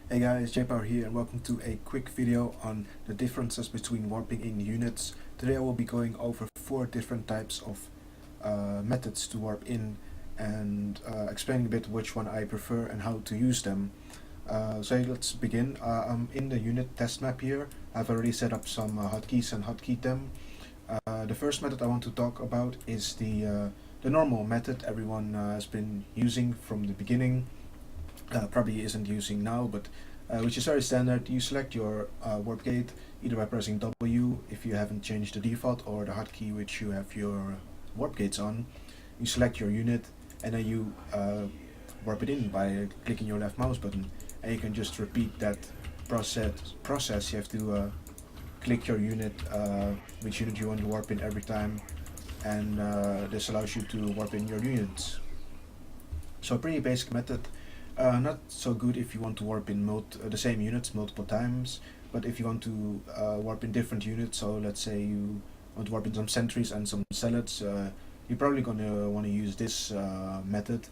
Hey guys, JayPower here and welcome to a quick video on the differences between warping in units. Today I will be going over 4 different types of methods to warp in and explaining a bit which one I prefer and how to use them. So let's begin. I'm in the unit test map here. I've already set up some hotkeys and hotkeyed them. The first method I want to talk about is the normal method everyone has been using from the beginning. Probably isn't using now, but which is very standard. You select your warp gate either by pressing W if you haven't changed the default, or the hotkey which you have your warp gates on. You select your unit and then you warp it in by clicking your left mouse button, and you can just repeat that process. You have to click your unit, which unit you want to warp in every time, and this allows you to warp in your units. So a pretty basic method. Not so good if you want to warp in the same units multiple times, but if you want to warp in different units, so let's say you want to warp in some sentries and some zealots, you're probably going to want to use this method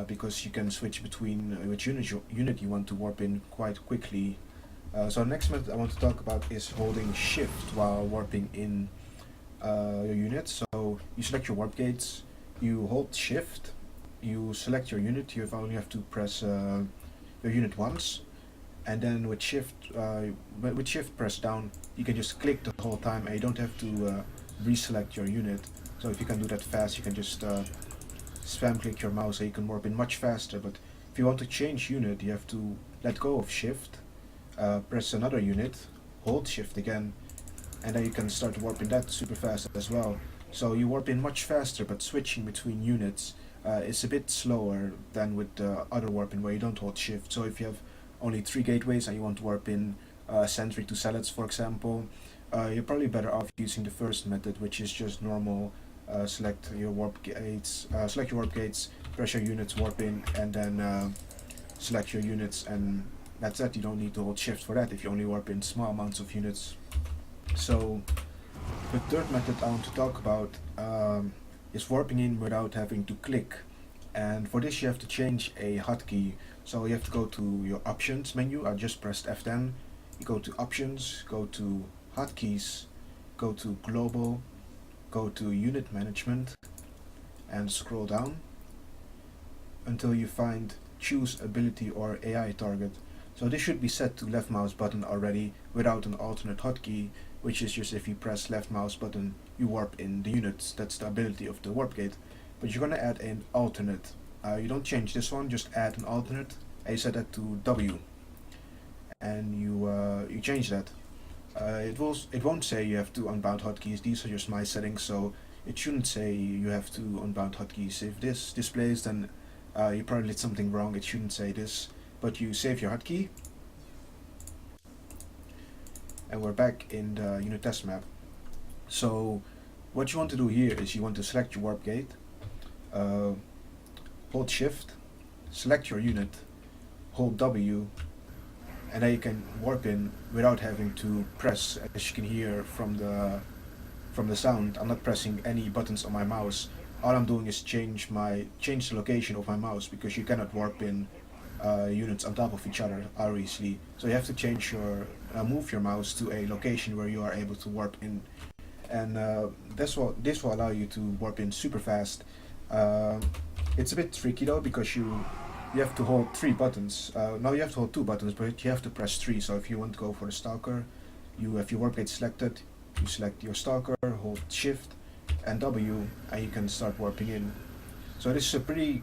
because you can switch between which unit you want to warp in quite quickly. So the next method I want to talk about is holding shift while warping in your unit. So you select your warp gates, you hold shift, you select your unit. You only have to press your unit once, and then with shift pressed down, you can just click the whole time and you don't have to reselect your unit. So if you can do that fast, you can just spam click your mouse and you can warp in much faster. But if you want to change unit, you have to let go of shift, press another unit, hold shift again, and then you can start warping that super fast as well. So you warp in much faster, but switching between units it's a bit slower than with the other warping where you don't hold shift. So if you have only 3 gateways and you want to warp in sentry to zealots, for example, you're probably better off using the first method, which is just normal. Select your warp gates, press your units, warp in, and then select your units, and that's it. You don't need to hold shift for that if you only warp in small amounts of units. So the third method I want to talk about is warping in without having to click, and for this you have to change a hotkey. So you have to go to your options menu. I just pressed F10. You go to options, go to hotkeys, go to global, go to unit management, and scroll down until you find choose ability or AI target. So this should be set to left mouse button already without an alternate hotkey, which is just if you press left mouse button you warp in the units. That's the ability of the warp gate. But you're gonna add an alternate. You don't change this one, just add an alternate, and you set that to W, and you change that. It won't say you have to unbound hotkeys. These are just my settings, so it shouldn't say you have to unbound hotkeys. If this displays, then you probably did something wrong. It shouldn't say this. But you save your hotkey, and we're back in the unit test map. So what you want to do here is you want to select your warp gate, hold shift, select your unit, hold W, and then you can warp in without having to press. As you can hear from the sound, I'm not pressing any buttons on my mouse. All I'm doing is change the location of my mouse, because you cannot warp in units on top of each other obviously. So you have to change move your mouse to a location where you are able to warp in, and this will allow you to warp in super fast. It's a bit tricky though, because you have to hold 3 buttons. Now you have to hold 2 buttons, but you have to press 3. So if you want to go for the stalker, you have your warp gate selected, you select your stalker, hold shift and W, and you can start warping in. So this is a pretty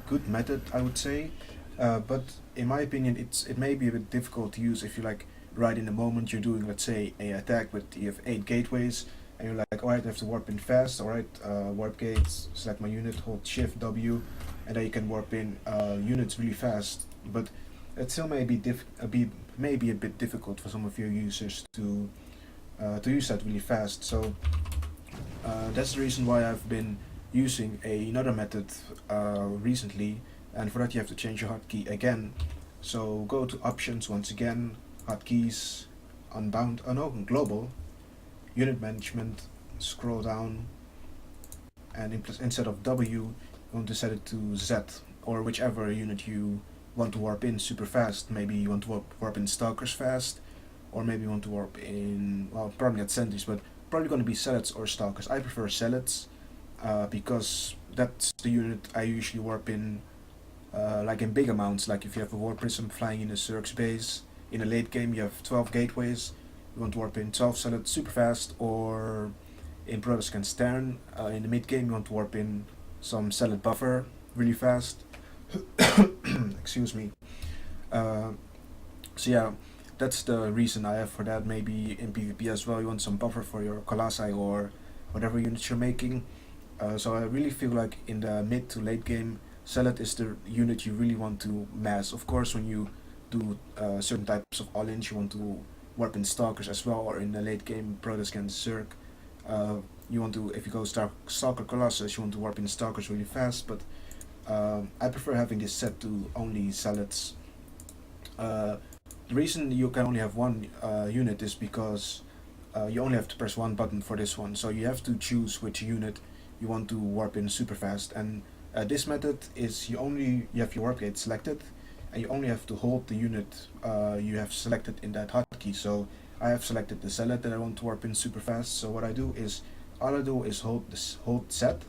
good method, I would say. But in my opinion, it may be a bit difficult to use if you like right in the moment you're doing, let's say, a attack with you have 8 gateways, and you're like, alright, I have to warp in fast. Alright, warp gates, select my unit, hold shift W, and then you can warp in units really fast. But it still may be a bit difficult for some of your users to use that really fast. So that's the reason why I've been using another method recently. And for that you have to change your hotkey again. So go to options once again, hotkeys, global, unit management, scroll down, and instead of W, you want to set it to Z, or whichever unit you want to warp in super fast. Maybe you want to warp in stalkers fast, or maybe you want to warp in, well, probably not sentries, but probably going to be zealots or stalkers. I prefer zealots because that's the unit I usually warp in, like in big amounts. Like if you have a war prism flying in a Zerg's base in a late game, you have 12 gateways. You want to warp in 12 zealots super fast, or in Brothers Can Stand, in the mid game you want to warp in some zealot buffer really fast. Excuse me. So yeah, that's the reason I have for that. Maybe in PvP as well, you want some buffer for your Colossi or whatever units you're making. So I really feel like in the mid to late game, Zealot is the unit you really want to mass. Of course, when you do certain types of all-ins, you want to warp in Stalkers as well, or in the late game, Protoss against Zerg. You want to, if you go Stalker Colossus, you want to warp in Stalkers really fast, but I prefer having this set to only Zealots. The reason you can only have one unit is because you only have to press one button for this one, so you have to choose which unit you want to warp in super fast. And this method is you have your warp gate selected, and you only have to hold the unit you have selected in that hotkey. So I have selected the zealot that I want to warp in super fast. So what I do is hold set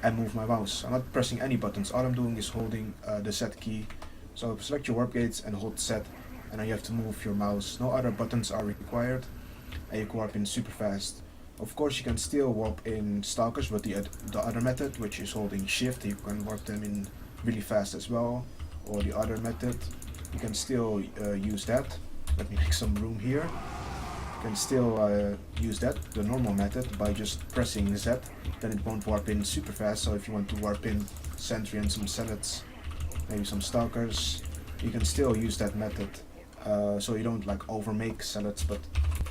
and move my mouse. I'm not pressing any buttons. All I'm doing is holding the set key. So select your warp gates and hold set, and then you have to move your mouse. No other buttons are required, and you can warp in super fast. Of course, you can still warp in Stalkers with the other method, which is holding shift. You can warp them in really fast as well. Or the other method, you can still use that. Let me make some room here. You can still use that, the normal method, by just pressing Z. Then it won't warp in super fast. So if you want to warp in Sentry and some Zealots, maybe some Stalkers, you can still use that method. So you don't like overmake Zealots, but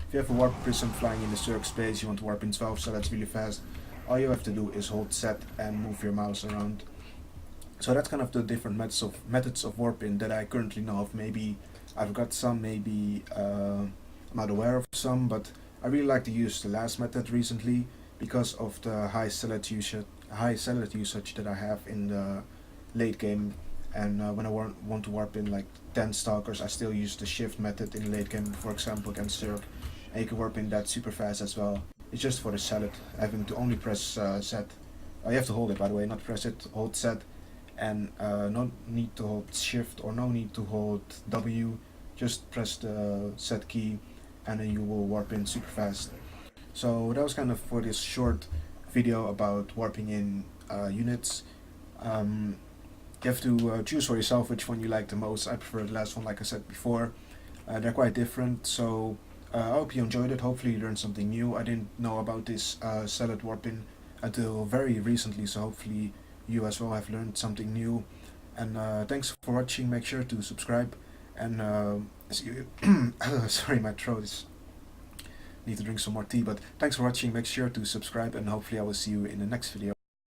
if you have a warp prism flying in the Zerg space, you want to warp in 12 Zealots really fast, all you have to do is hold set and move your mouse around. So that's kind of the different methods of warping that I currently know of. Maybe I've got some, maybe I'm not aware of some, but I really like to use the last method recently because of the high zealot usage that I have in the late game. And when I want to warp in like 10 Stalkers, I still use the shift method in late game, for example against Zerg, and you can warp in that super fast as well. It's just for the zealot, having to only press set. You have to hold it, by the way, not press it, hold set, and no need to hold shift or no need to hold W, just press the set key and then you will warp in super fast. So that was kind of for this short video about warping in units. You have to choose for yourself which one you like the most. I prefer the last one, like I said before. They're quite different, so I hope you enjoyed it. Hopefully you learned something new. I didn't know about this zealot warping until very recently, so hopefully you as well have learned something new. And thanks for watching. Make sure to subscribe, and see you. Sorry, my throat is... Need to drink some more tea, but thanks for watching. Make sure to subscribe, and hopefully I will see you in the next video.